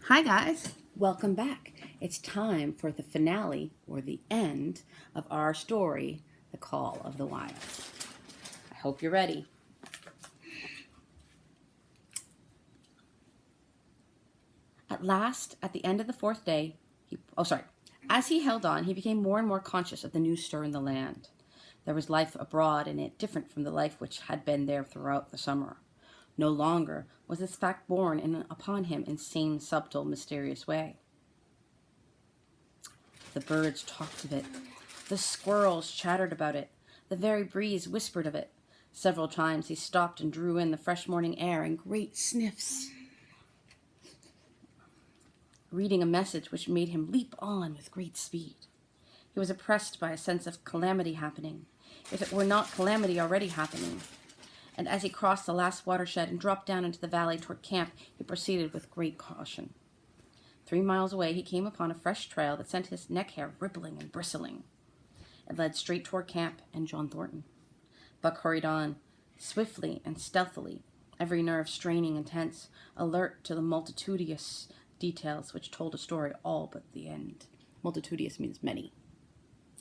Hi guys, welcome back. It's time for the finale or the end of our story, The Call of the Wilds. I hope you're ready. At last, at the end of the fourth day, as he held on, he became more and more conscious of the new stir in the land. There was life abroad in it different from the life which had been there throughout the summer. No longer was this fact borne in upon him in same, subtle, mysterious way. The birds talked of it. The squirrels chattered about it. The very breeze whispered of it. Several times he stopped and drew in the fresh morning air in great sniffs, reading a message which made him leap on with great speed. He was oppressed by a sense of calamity happening, if it were not calamity already happening. And as he crossed the last watershed and dropped down into the valley toward camp, he proceeded with great caution. 3 miles away, he came upon a fresh trail that sent his neck hair rippling and bristling. It led straight toward camp and John Thornton. Buck hurried on, swiftly and stealthily, every nerve straining and tense, alert to the multitudinous details which told a story all but the end. Multitudinous means many.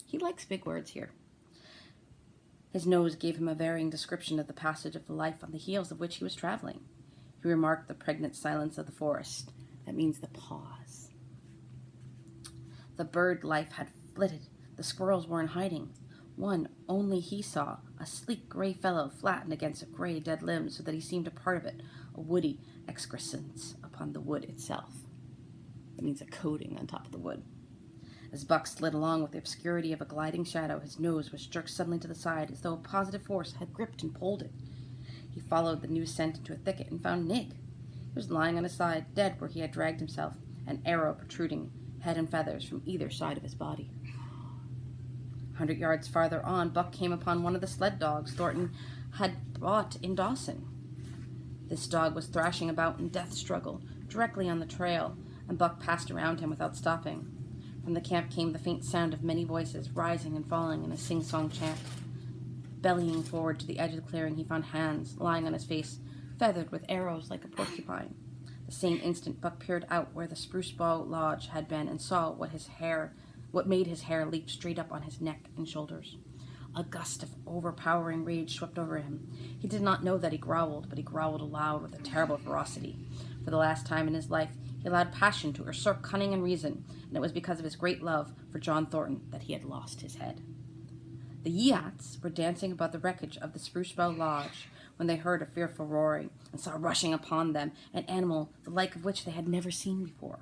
He likes big words here. His nose gave him a varying description of the passage of the life on the heels of which he was traveling. He remarked the pregnant silence of the forest. That means the pause. The bird life had flitted. The squirrels were in hiding. One only he saw, a sleek gray fellow flattened against a gray dead limb so that he seemed a part of it, a woody excrescence upon the wood itself. That means a coating on top of the wood. As Buck slid along with the obscurity of a gliding shadow, his nose was jerked suddenly to the side as though a positive force had gripped and pulled it. He followed the new scent into a thicket and found Nig. He was lying on his side, dead where he had dragged himself, an arrow protruding, head and feathers, from either side of his body. 100 yards farther on, Buck came upon one of the sled dogs Thornton had bought in Dawson. This dog was thrashing about in death struggle, directly on the trail, and Buck passed around him without stopping. From the camp came the faint sound of many voices, rising and falling in a sing-song chant. Bellying forward to the edge of the clearing, he found Hans lying on his face, feathered with arrows like a porcupine. The same instant, Buck peered out where the spruce bough lodge had been and saw what made his hair leap straight up on his neck and shoulders. A gust of overpowering rage swept over him. He did not know that he growled, but he growled aloud with a terrible ferocity. For the last time in his life, he allowed passion to usurp cunning and reason, and it was because of his great love for John Thornton that he had lost his head. The Yeats were dancing about the wreckage of the Spruce Bough Lodge when they heard a fearful roaring and saw rushing upon them an animal the like of which they had never seen before.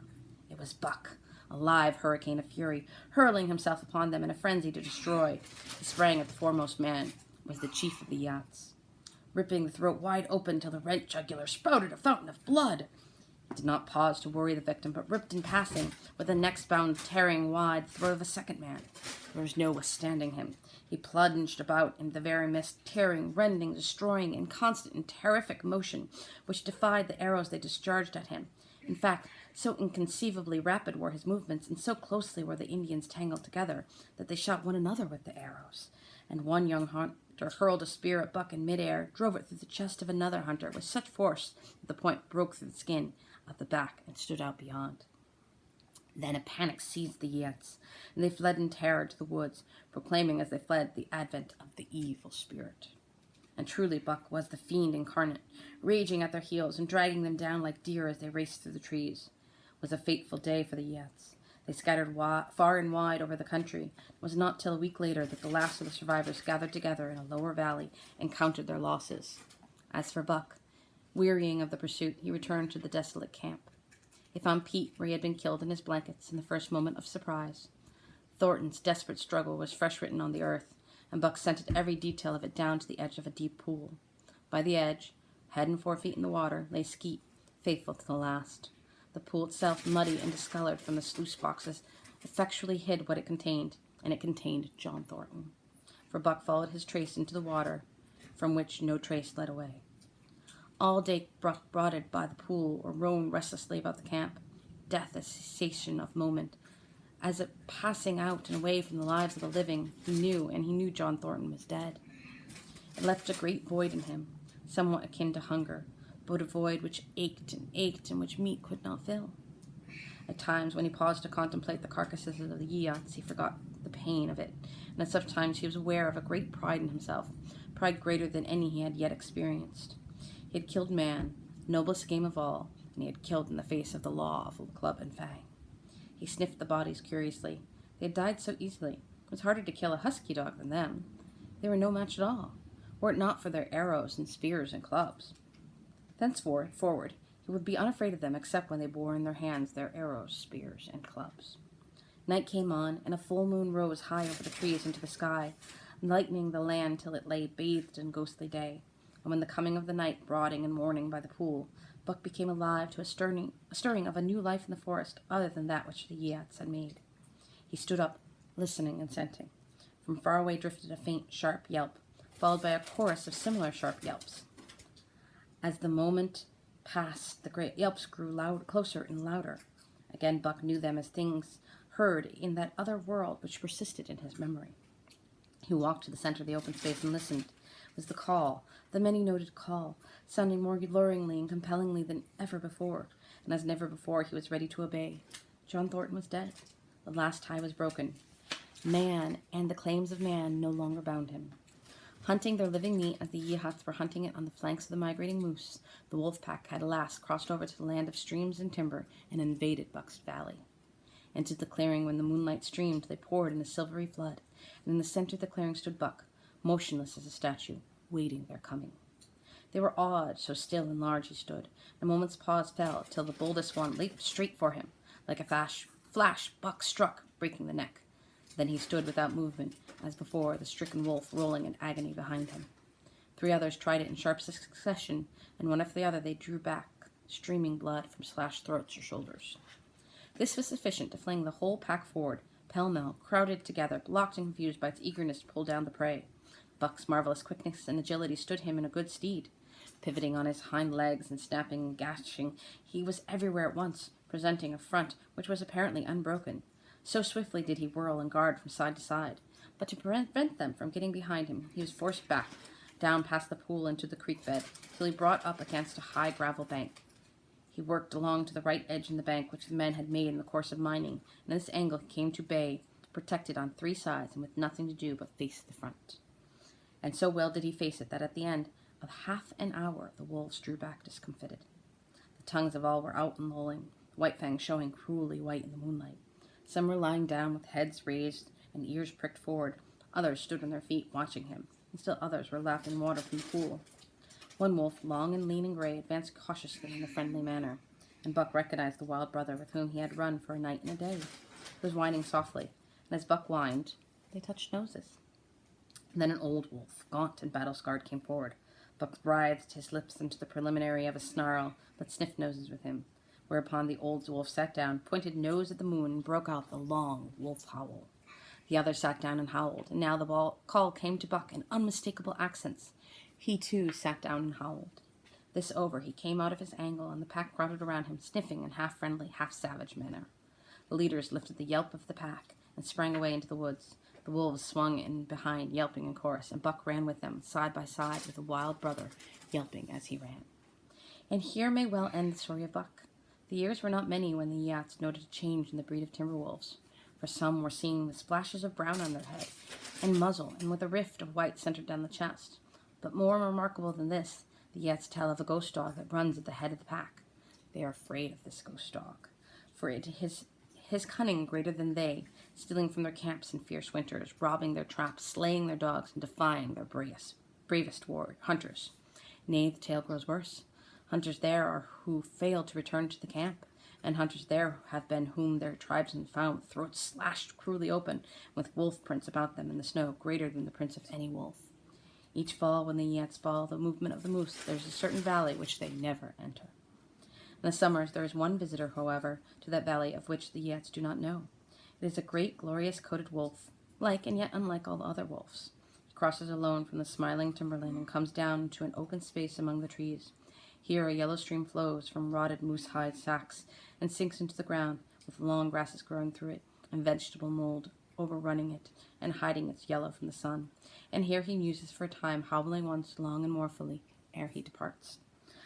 It was Buck, a live hurricane of fury, hurling himself upon them in a frenzy to destroy. He sprang at the foremost man. It was the chief of the Yeats, ripping the throat wide open till the rent jugular spouted a fountain of blood. He did not pause to worry the victim, but ripped in passing, with the next bound tearing wide the throat of a second man. There was no withstanding him. He plunged about in the very mist, tearing, rending, destroying, in constant and terrific motion, which defied the arrows they discharged at him. In fact, so inconceivably rapid were his movements, and so closely were the Indians tangled together, that they shot one another with the arrows. And one young hunter hurled a spear at Buck in midair, drove it through the chest of another hunter with such force that the point broke through the skin at the back and stood out beyond. Then a panic seized the Yeats, and they fled in terror to the woods, proclaiming as they fled the advent of the evil spirit. And truly Buck was the fiend incarnate, raging at their heels and dragging them down like deer as they raced through the trees. It was a fateful day for the Yeats. They scattered far and wide over the country. It was not till a week later that the last of the survivors gathered together in a lower valley and counted their losses. As for Buck, wearying of the pursuit, he returned to the desolate camp. He found Pete where he had been killed in his blankets in the first moment of surprise. Thornton's desperate struggle was fresh written on the earth, and Buck scented every detail of it down to the edge of a deep pool. By the edge, head and 4 feet in the water, lay Skeet, faithful to the last. The pool itself, muddy and discolored from the sluice boxes, effectually hid what it contained, and it contained John Thornton. For Buck followed his trace into the water, from which no trace led away. All day Buck brooded by the pool or roamed restlessly about the camp, death a cessation of moment. As it passing out and away from the lives of the living, he knew John Thornton was dead. It left a great void in him, somewhat akin to hunger, but a void which ached and which meat could not fill. At times, when he paused to contemplate the carcasses of the Yeats, he forgot the pain of it, and at such times he was aware of a great pride in himself, pride greater than any he had yet experienced. He had killed man, noblest game of all, and he had killed in the face of the law of club and fang. He sniffed the bodies curiously. They had died so easily. It was harder to kill a husky dog than them. They were no match at all, were it not for their arrows and spears and clubs. Thenceforward, he would be unafraid of them except when they bore in their hands their arrows, spears, and clubs. Night came on, and a full moon rose high over the trees into the sky, lightening the land till it lay bathed in ghostly day. And when the coming of the night, brooding and mourning by the pool, Buck became alive to a stirring of a new life in the forest, other than that which the Yeats had made. He stood up, listening and scenting. From far away drifted a faint, sharp yelp, followed by a chorus of similar sharp yelps. As the moment passed, the great yelps grew closer and louder. Again Buck knew them as things heard in that other world which persisted in his memory. He walked to the center of the open space and listened. It was the call, the many-noted call, sounding more luringly and compellingly than ever before, and as never before he was ready to obey. John Thornton was dead. The last tie was broken. Man and the claims of man no longer bound him. Hunting their living meat as the Yeats were hunting it on the flanks of the migrating moose, the wolf pack had alas crossed over to the land of streams and timber and invaded Buck's valley. Into the clearing, when the moonlight streamed, they poured in a silvery flood, and in the center of the clearing stood Buck, motionless as a statue, waiting their coming. They were awed, so still and large he stood. A moment's pause fell, till the boldest one leaped straight for him. Like a flash, Buck struck, breaking the neck. Then he stood without movement, as before, the stricken wolf rolling in agony behind him. 3 others tried it in sharp succession, and one after the other they drew back, streaming blood from slashed throats or shoulders. This was sufficient to fling the whole pack forward, pell-mell, crowded together, blocked and confused by its eagerness to pull down the prey. Buck's marvelous quickness and agility stood him in a good stead. Pivoting on his hind legs and snapping and gashing, he was everywhere at once, presenting a front which was apparently unbroken. So swiftly did he whirl and guard from side to side. But to prevent them from getting behind him, he was forced back, down past the pool into the creek bed, till he brought up against a high gravel bank. He worked along to the right edge in the bank which the men had made in the course of mining, and at this angle he came to bay, protected on 3 sides and with nothing to do but face the front. And so well did he face it that at the end of half an hour the wolves drew back discomfited. The tongues of all were out and lolling, the white fangs showing cruelly white in the moonlight. Some were lying down with heads raised and ears pricked forward. Others stood on their feet watching him, and still others were lapping water from the pool. One wolf, long and lean and gray, advanced cautiously in a friendly manner, and Buck recognized the wild brother with whom he had run for a night and a day. He was whining softly, and as Buck whined, they touched noses. And then an old wolf, gaunt and battle-scarred, came forward. Buck writhed his lips into the preliminary of a snarl, but sniffed noses with him, whereupon the old wolf sat down, pointed nose at the moon, and broke out the long wolf howl. The other sat down and howled, and now the call came to Buck in unmistakable accents. He, too, sat down and howled. This over, he came out of his angle, and the pack crowded around him, sniffing in half-friendly, half-savage manner. The leaders lifted the yelp of the pack and sprang away into the woods. The wolves swung in behind, yelping in chorus, and Buck ran with them, side by side, with the wild brother, yelping as he ran. And here may well end the story of Buck. The years were not many when the Yeats noted a change in the breed of timber wolves, for some were seen with splashes of brown on their head and muzzle, and with a rift of white centered down the chest. But more remarkable than this, the Yeats tell of a ghost dog that runs at the head of the pack. They are afraid of this ghost dog, for it is his cunning greater than they, stealing from their camps in fierce winters, robbing their traps, slaying their dogs, and defying their bravest hunters. Nay, the tale grows worse. Hunters there are who fail to return to the camp, and hunters there have been whom their tribesmen found with throats slashed cruelly open, with wolf prints about them in the snow greater than the prints of any wolf. Each fall, when the Yeats follow the movement of the moose, there is a certain valley which they never enter. In the summers there is one visitor, however, to that valley of which the Yeats do not know. It is a great, glorious coated wolf, like and yet unlike all the other wolves. He crosses alone from the smiling timberland and comes down into an open space among the trees. Here a yellow stream flows from rotted moose-hide sacks and sinks into the ground, with long grasses growing through it, and vegetable mold overrunning it and hiding its yellow from the sun. And here he muses for a time, howling once long and mournfully, ere he departs.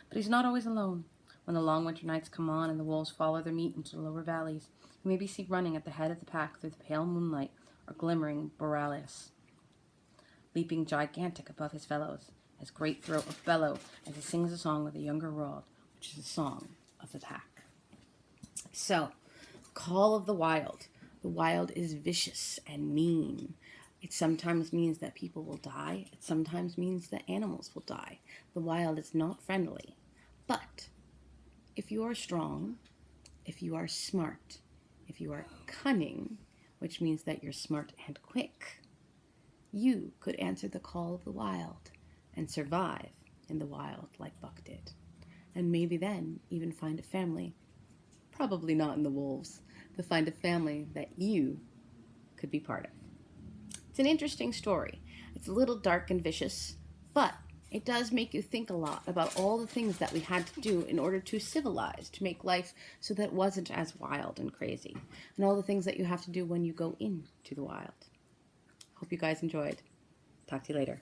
But he's not always alone. When the long winter nights come on and the wolves follow their meat into the lower valleys, you may be seen running at the head of the pack through the pale moonlight or glimmering borealis, leaping gigantic above his fellows, his great throat a bellow as he sings a song of the younger world, which is the song of the pack. So, call of the wild. The wild is vicious and mean. It sometimes means that people will die. It sometimes means that animals will die. The wild is not friendly. But if you are strong, if you are smart, if you are cunning, which means that you're smart and quick, you could answer the call of the wild and survive in the wild like Buck did. And maybe then even find a family, probably not in the wolves, but find a family that you could be part of. It's an interesting story. It's a little dark and vicious, but it does make you think a lot about all the things that we had to do in order to civilize, to make life so that it wasn't as wild and crazy, and all the things that you have to do when you go into the wild. Hope you guys enjoyed. Talk to you later.